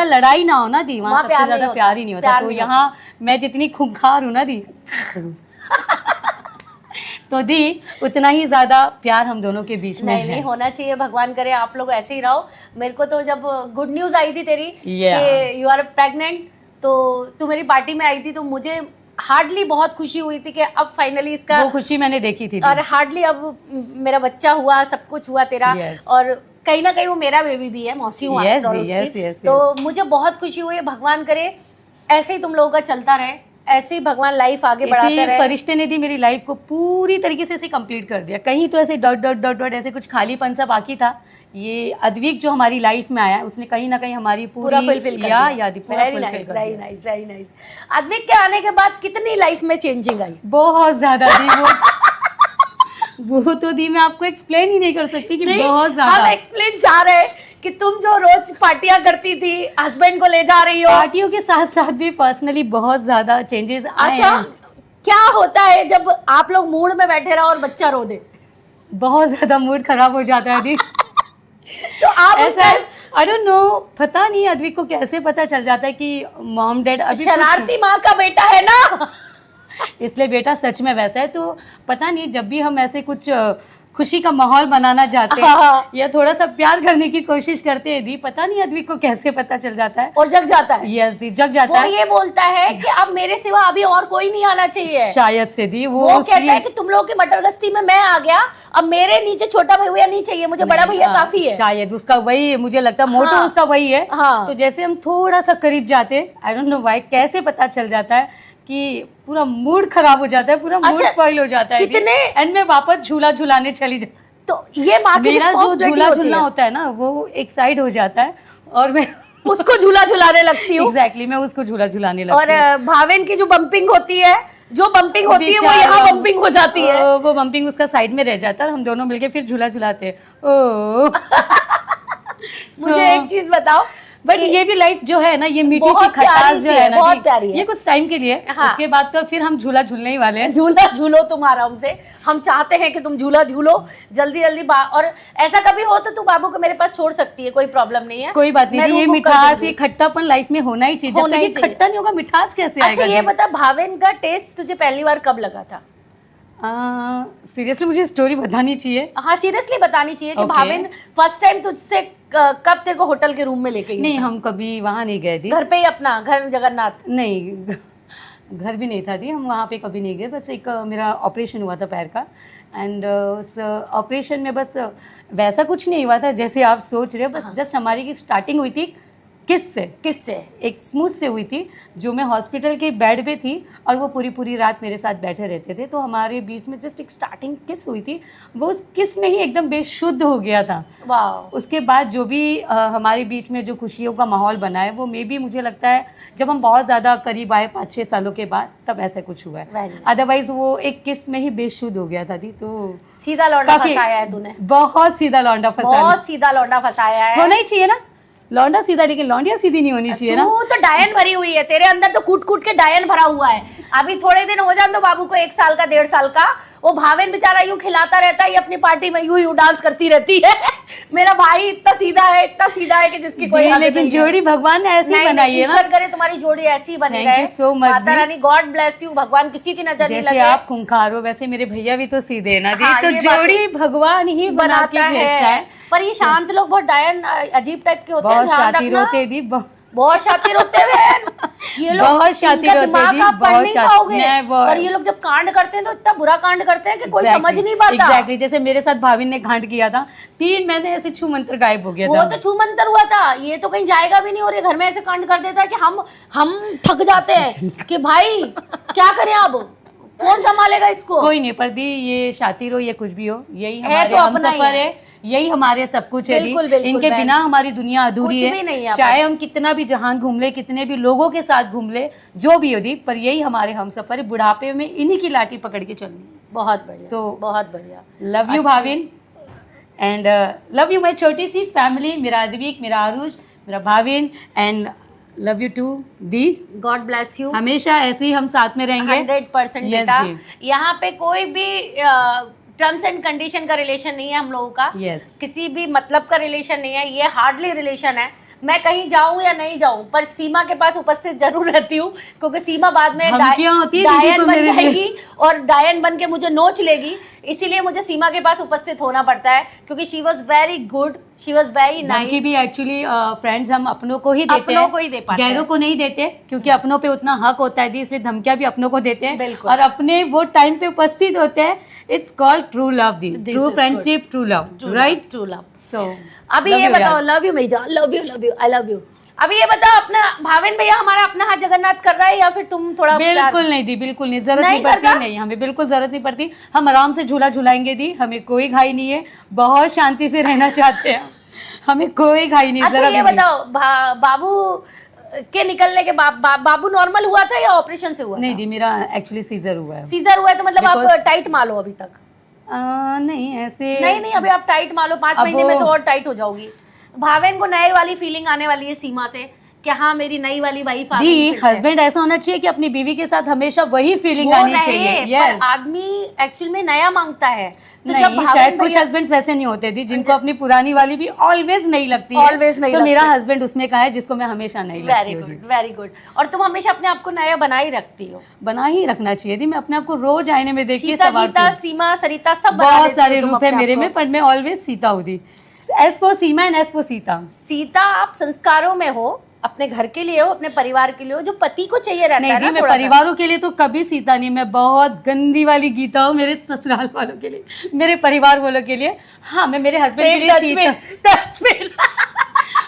ज्यादा लड़ाई ना हो ना दी, वहाँ सबसे प्यार ज्यादा नहीं प्यार ही नहीं होता। तो नहीं यहाँ मैं जितनी खूंखार हूँ ना दी तो दी उतना ही ज्यादा प्यार हम दोनों के बीच में नहीं नहीं, होना चाहिए, भगवान करे आप लोग ऐसे ही रहो। मेरे को तो जब गुड न्यूज आई थी तेरी कि यू आर प्रेग्नेंट, तो तू मेरी पार्टी में आई थी, तो मुझे हार्डली बहुत खुशी हुई थी कि अब फाइनली इसका, वो खुशी मैंने देखी थी। और हार्डली अब मेरा बच्चा हुआ, सब कुछ हुआ तेरा। और कहीं ना कहीं वो मेरा बेबी भी है, मौसी हूँ तो मुझे बहुत खुशी हुई है। भगवान करे ऐसे ही तुम लोगों का चलता रहे, ऐसे ही भगवान लाइफ आगे बढ़ाते रहे। फरिश्ते ने दी मेरी लाइफ को पूरी तरीके से ऐसे कंप्लीट कर दिया, कहीं तो ऐसे डॉट डॉट डॉट डॉट ऐसे कुछ खालीपन सा बाकी था। ये अद्विक जो हमारी लाइफ में आया, उसने कहीं ना कहीं हमारी पूरा फुलफिल कर दिया। Very nice, very nice, very nice. Advik के आने के बाद कितनी लाइफ में चेंजिंग आई? बहुत ज्यादा दी वो तो दी मैं आपको एक्सप्लेन ही नहीं कर सकती कि बहुत ज्यादा। हम एक्सप्लेन चाह रहे हैं कि तुम जो रोज पार्टियां करती थी, हस्बैंड को ले जा रही हो। पार्टियों के साथ साथ भी पर्सनली बहुत ज्यादा चेंजेस आए। अच्छा, क्या होता है जब आप लोग मूड में बैठे रहो और बच्चा रो दे? बहुत ज्यादा मूड खराब हो जाता है दी तो आप ऐसा आई डोंट नो, पता नहीं अद्विक को कैसे पता चल जाता है कि मॉम डैड अभी शरारती माँ का बेटा है ना इसलिए बेटा सच में वैसा है। तो पता नहीं, जब भी हम ऐसे कुछ खुशी का माहौल बनाना चाहते हैं या थोड़ा सा प्यार करने की कोशिश करते हैं दी, पता नहीं अद्विक को कैसे पता चल जाता है और जग जाता है। यस दी, जग जाता है। वो ये बोलता है कि अब मेरे सिवा अभी और कोई नहीं आना चाहिए, शायद से दी वो कहता है कि तुम लोगों की मटरगस्ती में मैं आ गया, अब मेरे नीचे छोटा भैया नहीं चाहिए, मुझे बड़ा भैया काफी है। शायद उसका वही है, मुझे लगता है मोटो उसका वही है। तो जैसे हम थोड़ा सा करीब जाते, आई डोंट नो व्हाई, कैसे पता चल जाता है कि पूरा मूड खराब हो जाता है, पूरा मूड स्पॉइल हो जाता है। कितने एंड में वापस झूला झुलाने चली जाती। तो ये माँ की रिस्पांसिबिलिटी झूला झूलना होता है ना, वो एक साइड हो जाता है और मैं उसको झूला झुलाने लगती हूँ। एग्जैक्टली, मैं उसको झूला झुलाने लगती हूँ। और भावेन की जो बम्पिंग होती है, वो यहाँ बम्पिंग हो जाती है। वो बम्पिंग उसका साइड में रह जाता है, हम दोनों मिलके फिर झूला झुलाते हैं। मुझे एक चीज बताओ, बट ये भी लाइफ जो है ना, ये मीठी सी खटास जो है ना, बहुत प्यारी है। ये कुछ टाइम के लिए, उसके बाद तो फिर हम झूला झूलने ही वाले हैं। झूला झूलो तुम आराम से, हम चाहते हैं कि तुम झूला झूलो जल्दी जल्दी। और ऐसा कभी हो तो तू बाबू को मेरे पास छोड़ सकती है, कोई प्रॉब्लम नहीं है। कोई बात नहीं, ये मिठास, ये खट्टापन लाइफ में होना ही चाहिए। जब तक खट्टा नहीं होगा, मिठास कैसे आएगा? अच्छा ये बता, भावेन का टेस्ट तुझे पहली बार कब लगा था? सीरियसली मुझे स्टोरी बतानी चाहिए? हाँ सीरियसली बतानी चाहिए कि भावेन फर्स्ट टाइम तुझसे कब तेरे को होटल के रूम में लेके गई? नहीं, हम कभी वहाँ नहीं गए थे। घर पे ही अपना घर जगन्नाथ? नहीं, घर भी नहीं था दी, हम वहाँ पे कभी नहीं गए। बस एक मेरा ऑपरेशन हुआ था पैर का, एंड उस ऑपरेशन में बस वैसा कुछ नहीं हुआ था जैसे आप सोच रहे हो। बस जस्ट हमारी की स्टार्टिंग हुई थी किससे एक स्मूथ से हुई थी, जो मैं हॉस्पिटल के बेड पे थी और वो पूरी रात मेरे साथ बैठे रहते थे। तो हमारे बीच में जस्ट एक स्टार्टिंग किस हुई थी, वो उस किस में ही एकदम बेशुद्ध हो गया था। वाह। उसके बाद जो भी हमारे बीच में जो खुशियों का माहौल बना है, वो मे बी मुझे लगता है जब हम बहुत ज़्यादा करीब आए 5-6 सालों के बाद, तब ऐसा कुछ हुआ है। अदरवाइज वो एक किस में ही बेशुद्ध हो गया था दी। तो सीधा लौंडा फंसाया है तूने, बहुत सीधा लौंडा फंसाया, बहुत सीधा लौंडा फंसाया है। होना ही चाहिए ना लौंडा सीधा, लेकिन लौंडिया सीधी नहीं होनी चाहिए ना। तू तो डायन भरी हुई है, तेरे अंदर तो कूट कूट के डायन भरा हुआ है। अभी थोड़े दिन हो जाए तो बाबू को 1 साल का 1.5 साल का, वो भावेन बेचारा यूं खिलाता रहता है, अपनी पार्टी में यूं डांस करती रहती है। मेरा भाई इतना सीधा है कि जिसकी कोई हद नहीं। लेकिन जोड़ी भगवान ने ऐसी बनाई है ना। ईश्वर करे तुम्हारी जोड़ी ऐसी बनी रहे। Mata Rani God bless you, भगवान किसी की नजर नहीं लगे। जैसे आप खूंखार हो, वैसे मेरे भैया भी तो सीधे ना दी। तो जोड़ी भगवान ही बनाता है। पर ये शांत लोग बहुत डायन अजीब टाइप के होते हैं, बहुत शातिर होते दी, बहुत शातिर होते हैं ये लोग। बहुत शातिर होते हैं, आप पढ़ नहीं पाओगे। और ये लोग जब कांड करते हैं तो इतना बुरा कांड करते हैं कि कोई समझ नहीं पाता। एग्जैक्टली, जैसे मेरे साथ भाभी ने कांड किया था, 3 महीने ऐसे छू मंत्र गायब हो गया था। वो तो छू मंत्र हुआ था, ये तो कहीं जाएगा भी नहीं। और ये घर में ऐसे कांड कर देता है कि हम थक जाते हैं कि भाई क्या करें, अब कौन संभालेगा इसको। कोई नहीं, पर दी ये शातिर हो या कुछ भी हो, यही हमारे हमसफर है, यही हमारे सब कुछ है। इनके बिना हमारी दुनिया अधूरी है। चाहे हम कितना भी जहान घूम ले, कितने भी लोगों के साथ घूम ले, जो भी हो दी, पर यही हमारे हमसफर है। बुढ़ापे में इन्हीं की लाठी पकड़ के चलनी। बहुत बढ़िया, बहुत बढ़िया। Love you Bhavin, and love you my छोटी सी फैमिली, मेरा अद्विक, मेरा आरुष, मेरा Bhavin, and love you too दी। God bless you. हमेशा ऐसे ही हम साथ में रहेंगे 100% बेटा। यहाँ पे कोई भी टर्म्स एंड कंडीशन का रिलेशन नहीं है हम लोगों का। yes. किसी भी मतलब का रिलेशन नहीं है, ये हार्डली रिलेशन है। मैं कहीं जाऊं या नहीं जाऊं पर सीमा के पास उपस्थित जरूर रहती हूँ, क्योंकि सीमा बाद में धमकियां होती है दीदी डायन को बन मेरे लिए। जाएगी और डायन बन के मुझे नोच लेगी, इसीलिए मुझे सीमा के पास उपस्थित होना पड़ता है, क्योंकि she was very good, she was very धमकी भी नाइस। एक्चुअली फ्रेंड्स हम अपनों को ही देते अपनों हैं, को ही दे पाते हैं। गैरों को नहीं देते, क्योंकि अपनों पे उतना हक होता है दी, इसलिए धमकियां भी अपनों को देते हैं बिल्कुल। और अपने वो टाइम पे उपस्थित होते हैं। इट्स कॉल्ड ट्रू लव दी, This true is friendship, true love, right? True love. So अभी ये बताओ, लव यू मेजा, love you, I love you. अभी ये बताओ, अपना भावेन भैया हमारा अपना हाथ जगन्नाथ कर रहा है या फिर तुम थोड़ा बिल्कुल नहीं दी, बिल्कुल नहीं, जरूरत नहीं पड़ती, नहीं हमें बिल्कुल जरूरत नहीं पड़ती, हम आराम से झूला झुलाएंगे दी, हमें कोई घाई नहीं है, बहुत शांति से रहना चाहते हैं, हमें कोई घाई नहीं। अच्छा ये बताओ, बाबू के निकलने के बाबू नॉर्मल हुआ था या ऑपरेशन से हुआ? नहीं दी, मेरा एक्चुअली सीजर हुआ है। सीजर हुआ है तो मतलब आप टाइट मालो अभी तक? नहीं ऐसे नहीं, अभी आप टाइट मालो, 5 महीने में तो और टाइट हो जाओगी। भावेन को नए वाली फीलिंग आने वाली है सीमा से कि हाँ मेरी नई वाली वाइफ आ गई। हस्बैंड ऐसा होना चाहिए कि अपनी बीवी के साथ हमेशा वही फीलिंग आनी चाहिए। yes. आदमी एक्चुअल में नया मांगता है, तो जब शायद कुछ हस्बैंड्स वैसे नहीं होते थी जिनको अपनी पुरानी वाली भी ऑलवेज नहीं लगती है। ऑलवेज नहीं लगती। मेरा हस्बैंड उसमें का है जिसको मैं हमेशा नहीं लगती। Very good, very good. और तुम हमेशा अपने आप को नया बना ही रखती हो? बना ही रखना चाहिए थी, मैं अपने आप को रोज आईने में देख के गीता, सीमा, सरिता सब बहुत सारे रूप है मेरे में, पर मैं ऑलवेज सीता हूँ दी, as for Seema and as for Sita. Sita आप संस्कारों में हो, अपने घर के लिए हो, अपने परिवार के लिए हो, जो पति को चाहिए रहता है ना। मैं परिवारों के लिए तो कभी सीता नहीं, मैं बहुत गंदी वाली गीता हूँ मेरे ससुराल वालों के लिए, मेरे परिवार वालों के लिए। हाँ मैं मेरे हस्बैंड के लिए सीता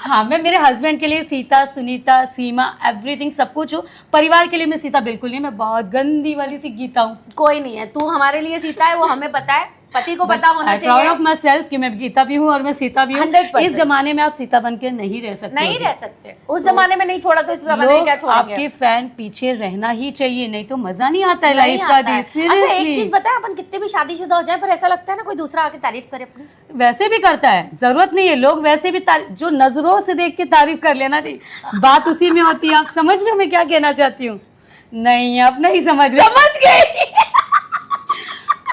हाँ मैं मेरे हस्बैंड के लिए सीता, सुनीता, सीमा, एवरीथिंग सब कुछ हूँ। परिवार के लिए मैं सीता बिल्कुल नहीं, मैं बहुत गंदी वाली सी गीता हूँ। कोई नहीं है, तू हमारे लिए सीता है, वो हमें पता है, पति को पता होना चाहिए। प्राउड ऑफ माई सेल्फ कि मैं गीता भी हूँ और मैं सीता भी हूँ। 100%। इस जमाने में आप सीता बन के नहीं रह सकते, नहीं रह सकते। उस जमाने में नहीं छोड़ा तो इस जमाने में क्या छोड़ेंगे? आपके फैन पीछे रहना ही चाहिए, नहीं तो मजा नहीं आता है लाइफ का। अच्छा एक चीज बताएं, अपन कितने भी शादीशुदा हो जाए पर ऐसा लगता है ना कोई दूसरा आके तारीफ करे अपनी। वैसे भी करता है, जरूरत नहीं है, लोग वैसे भी जो नजरों से देख के तारीफ कर लेना थी, बात उसी में होती है। आप समझ रहे हो मैं क्या कहना चाहती हूँ? नहीं आप नहीं समझ रहे। समझ गई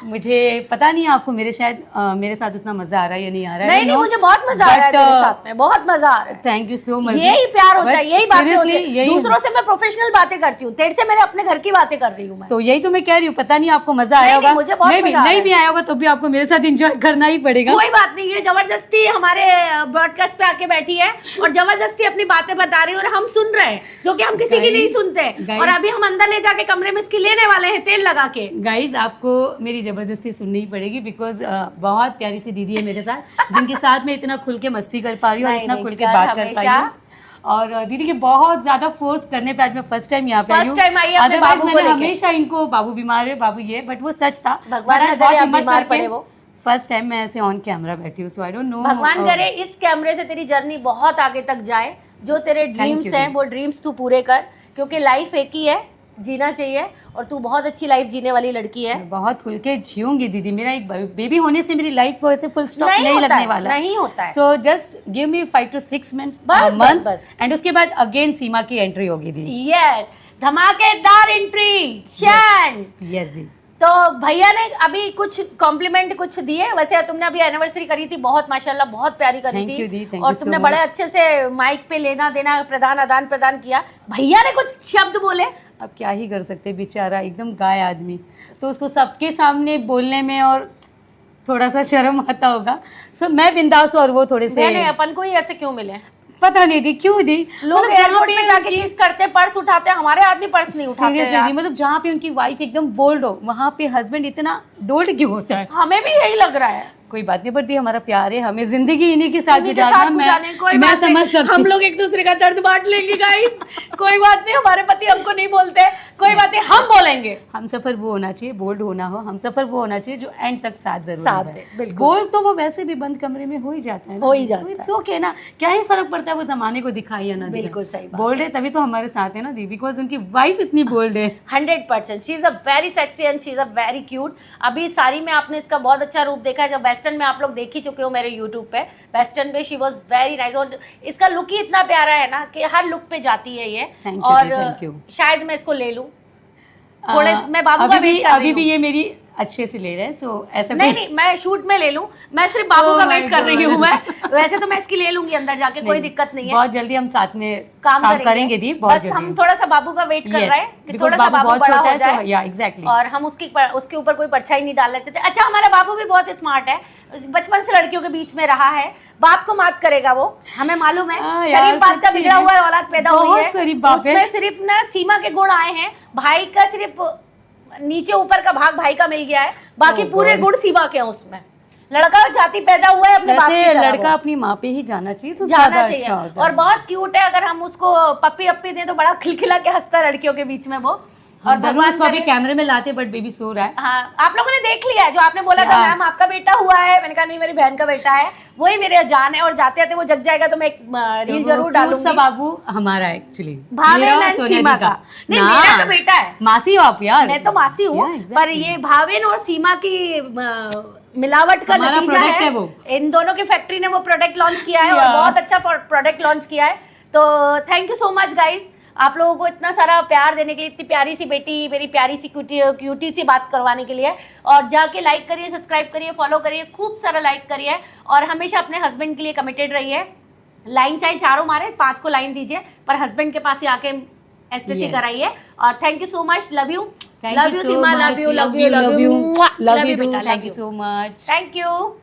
मुझे पता नहीं आपको मेरे साथ उतना मजा आ रहा है या नहीं आ रहा है। नहीं मुझे बहुत मजा आ रहा है तेरे साथ में, बहुत मजा आ रहा है। Thank you so much. यही प्यार होता है, यही बातें होती है। दूसरों से मैं प्रोफेशनल बातें करती हूँ, तेरे से मेरे अपने घर की बातें कर रही हूँ मैं। तो यही तो मैं कह रही हूँ, पता नहीं आपको मजा आया होगा, मुझे बहुत मजा नहीं भी आया होगा तो भी आपको मेरे साथ एंजॉय करना ही पड़ेगा। कोई बात नहीं, ये जबरदस्ती हमारे ब्रॉडकास्ट पे आके बैठी है और जबरदस्ती अपनी बातें बता रही है और हम सुन रहे हैं, जो कि हम किसी की नहीं सुनते। और अभी हम अंदर ले जाके कमरे में इसकी लेने वाले हैं तेल लगा के। गाइज आपको मेरी जबरदस्ती सुननी पड़ेगी, बिकॉज बहुत प्यारी सी दीदी है मेरे साथ, जिनके साथ मैं इतना खुल के मस्ती कर पा रही हूँ और इतना खुल के बात कर पा रही हूँ। और दीदी के बहुत ज्यादा फोर्स करने पे आज मैं फर्स्ट टाइम यहाँ पे आई हूँ। अदरवाइज मैंने हमेशा इनको बाबू बीमार है, बाबू ये, बट वो सच था। भगवान न करे आप बीमार पड़े। वो फर्स्ट टाइम मैं ऐसे ऑन कैमरा बैठी हूँ, सो आई डोंट नो। भगवान करे इस कैमरे से तेरी जर्नी बहुत आगे तक जाए, जो तेरे ड्रीम्स हैं वो ड्रीम्स तू पूरे कर, क्योंकि लाइफ एक ही है, जीना चाहिए और तू बहुत अच्छी लाइफ जीने वाली लड़की है। बहुत खुल के जीऊंगी दीदी, मेरा एक बेबी होने से मेरी लाइफ को ऐसे फुल स्टॉप नहीं लगने वाला, नहीं होता है। So just give me 5 to 6 months बस, एंड उसके बाद अगेन सीमा की एंट्री होगी दीदी। यस, धमाकेदार एंट्री शैन। यस दी। तो भैया ने अभी कुछ कॉम्प्लीमेंट कुछ दिए? वैसे तुमने अभी एनिवर्सरी करी थी, बहुत माशाल्लाह बहुत प्यारी करी थी और तुमने बड़े अच्छे से माइक पे लेना देना आदान प्रदान किया। भैया ने कुछ शब्द बोले? अब क्या ही कर सकते, बेचारा एकदम गाय आदमी, तो उसको सबके सामने बोलने में और थोड़ा सा शर्म आता होगा। सो मैं बिंदास और वो थोड़े से नहीं, अपन को ही ऐसे क्यों मिले पता नहीं दी, क्यों दी। लोग एयरपोर्ट पे जाके किस करते, पर्स उठाते, हमारे आदमी पर्स नहीं उठाते यार। मतलब जहाँ पे उनकी वाइफ एकदम बोल्ड हो, वहाँ पे हस्बैंड इतना डोल्ड क्यों होता है? हमें भी यही लग रहा है। कोई बात नहीं, पर हमारा प्यार है, हमें जिंदगी इन्हीं के साथ गुजारना। मैं समझ सकती हूँ, हम लोग एक दूसरे का दर्द बांट लेंगे गाइस। कोई बात नहीं, हमारे पति हमको नहीं बोलते, कोई बात नहीं, हम बोलेंगे। हम सफर वो होना चाहिए, बोल्ड होना हो, हम सफर वो होना चाहिए जो एंड तक साथ जरूर दे। बोल्ड तो वो वैसे भी बंद कमरे में हो ही जाता है, हो ही जाता है। इट्स ओके ना, क्या ही फर्क पड़ता है वो जमाने को दिखाई या ना। बिल्कुल सही बात। बोल्ड है तभी तो हमारे साथ है ना दी, बिकॉज उनकी वाइफ इतनी बोल्ड है। 100%। She is a very sexy and she is a very cute. अभी साड़ी में आपने इसका बहुत अच्छा रूप देखा है, जब वेस्टर्न में आप लोग देख ही चुके हो मेरे यूट्यूब पे। वेस्टर्न पे शी वाज वेरी नाइस और इसका लुक ही इतना प्यारा है ना कि हर लुक पे जाती है ये। और शायद मैं इसको ले लूं थोड़े, मैं बाबू का वेट कर रही हूं। अभी भी ये मेरी अच्छे से ले रहे हैं, सो ऐसा नहीं कोई- नहीं, मैं शूट में ले लूं, मैं सिर्फ बाबू Oh का my वेट कर रही God. हूँ मैं। वैसे तो मैं इसकी ले लूंगी अंदर जाके, कोई नहीं, दिक्कत नहीं है, बहुत जल्दी हम साथ में काम करेंगे दी, बहुत बस जल्दी। हम थोड़ा सा बाबू का वेट कर Yes, रहे हैं कि because थोड़ा सा बाबू बहुत बड़ा छोटा हो है, so जाए, yeah, exactly. और हम उसके ऊपर कोई परछाई नहीं डालना चाहते। अच्छा, हमारा बाबू भी बहुत स्मार्ट है, बचपन से लड़कियों के बीच में रहा है, बाप को मात करेगा वो, हमें मालूम है। हाँ यार, शरीफ बाप का सच्ची बिगड़ा में। हुआ है, औलाद पैदा हुई बहुत है, शरीफ बाप है। उसमें सिर्फ ना सीमा के गुण आए हैं, भाई का सिर्फ नीचे ऊपर का भाग भाई का मिल गया है, बाकी Oh पूरे God. गुण सीमा के हैं उसमें। लड़का जाति पैदा हुआ है अपने बाप की वैसे तरह लड़का वो। अपनी माँ पे ही जाना चाहिए तो जाना ज्यादा चाहिए, अच्छा होता और है। बहुत क्यूट है, अगर हम उसको पप्पी अप्पी दें तो बड़ा खिलखिला के हंसता है लड़कियों के बीच में वो। और हम जरूर भगवान उसको अभी करे- कैमरे में लाते, बट बेबी सो रहा है। हाँ, आप लोगों ने देख लिया है जो आपने बोला था हाँ। मैम आपका बेटा हुआ है, मैंने कहा नहीं मेरी बहन का बेटा है, वही मेरे जान है, और जाते जाते वो जग जाएगा तो मैं एक रील तो जरूर वो cute सा डालूंगी। बाबू हमारा एक्चुअली, भावेन एंड सीमा का, नहीं मेरा तो बेटा है, मासी हो आप यार। मैं तो मासी हूँ, Yeah, exactly. पर ये भावेन और सीमा की मिलावट का हमारा नतीजा product है है वो। इन दोनों की फैक्ट्री ने वो प्रोडक्ट लॉन्च किया है, और Yeah. बहुत अच्छा प्रोडक्ट लॉन्च किया है। तो thank you so much guys, आप लोगों को इतना सारा प्यार देने के लिए, इतनी प्यारी सी बेटी, मेरी प्यारी सी क्यूटी सी बात करवाने के लिए। और जाके लाइक करिए, सब्सक्राइब करिए, फॉलो करिए, खूब सारा लाइक करिए, और हमेशा अपने हस्बैंड के लिए कमिटेड रहिए। लाइन चाहे चारों मारे, 5 को लाइन दीजिए, पर हस्बैंड के पास ही आके एसटीसी Yes. कराइए। और thank you so much, love you, Thank love you you so Seema, much. Love you, love Love you, you, love love you, you. Love Love you you too. बेटा, Thank love you you, so much. Thank you.